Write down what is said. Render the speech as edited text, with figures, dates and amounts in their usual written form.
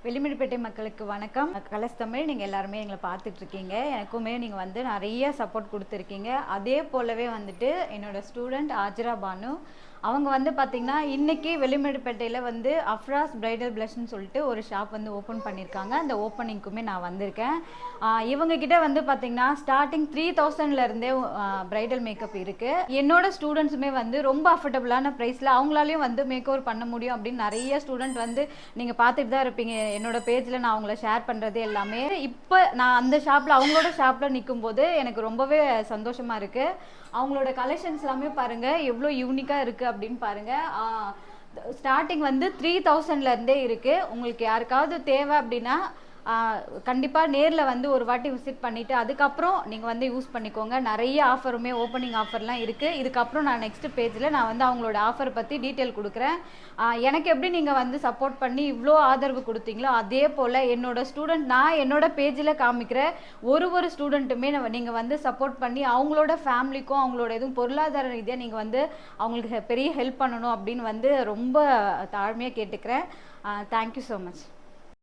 வெளிமடுப்பேட்டை மக்களுக்கு வணக்கம். கலர்ஸ் தமிழ் நீங்கள் எல்லாருமே எங்களை பார்த்துட்டு இருக்கீங்க. எனக்குமே நீங்கள் வந்து நிறைய சப்போர்ட் கொடுத்துருக்கீங்க. அதே போலவே வந்துட்டு என்னோட ஸ்டூடெண்ட் ஆஜரா பானு அவங்க வந்து பார்த்திங்கன்னா இன்றைக்கி வெளிமடுப்பேட்டையில் வந்து அஃப்ராஸ் பிரைடல் பிளஷ்ன்னு சொல்லிட்டு ஒரு ஷாப் வந்து ஓப்பன் பண்ணியிருக்காங்க. அந்த ஓப்பனிங்க்குமே நான் வந்திருக்கேன். இவங்கக்கிட்ட வந்து பார்த்திங்கன்னா ஸ்டார்டிங் 3000லேருந்தே பிரைடல் மேக்கப் இருக்குது. என்னோட ஸ்டூடெண்ட்ஸுமே வந்து ரொம்ப அஃபோர்டபுளான ப்ரைஸில் அவங்களாலையும் வந்து மேக் ஓவர் பண்ண முடியும் அப்படின்னு நிறைய ஸ்டூடெண்ட் வந்து நீங்கள் பார்த்துட்டு தான் இருப்பீங்க. என்னோட பேஜில் நான் அவங்கள ஷேர் பண்ணுறது எல்லாமே. இப்போ நான் அந்த ஷாப்பில் அவங்களோட ஷாப்பில் நிற்கும்போது எனக்கு ரொம்பவே சந்தோஷமாக இருக்குது. அவங்களோட கலெக்ஷன்ஸ் எல்லாமே பாருங்கள் எவ்வளோ யூனிக்காக இருக்குது அப்படின்னு பாருங்கள். ஸ்டார்டிங் வந்து 3000லேருந்தே இருக்குது. உங்களுக்கு யாருக்காவது தேவை அப்படின்னா கண்டிப்பாக நேரில் வந்து ஒரு வாட்டி விசிட் பண்ணிவிட்டு அதுக்கப்புறம் நீங்கள் வந்து யூஸ் பண்ணிக்கோங்க. நிறைய ஆஃபருமே ஓப்பனிங் ஆஃபர்லாம் இருக்குது. இதுக்கப்புறம் நான் நெக்ஸ்ட் பேஜில் நான் வந்து அவங்களோட ஆஃபரை பற்றி டீட்டெயில் கொடுக்குறேன். எனக்கு எப்படி நீங்கள் வந்து சப்போர்ட் பண்ணி இவ்வளோ ஆதரவு கொடுத்தீங்களோ அதே போல் என்னோட ஸ்டூடெண்ட் நான் என்னோட பேஜில் காமிக்கிற ஒரு ஸ்டூடெண்ட்டுமே நீங்கள் வந்து சப்போர்ட் பண்ணி அவங்களோட ஃபேமிலிக்கும் அவங்களோட எதுவும் பொருளாதார ரீதியாக நீங்கள் வந்து அவங்களுக்கு பெரிய ஹெல்ப் பண்ணணும் அப்படின்னு வந்து ரொம்ப தாழ்மையாக கேட்டுக்கிறேன். Thank you so much.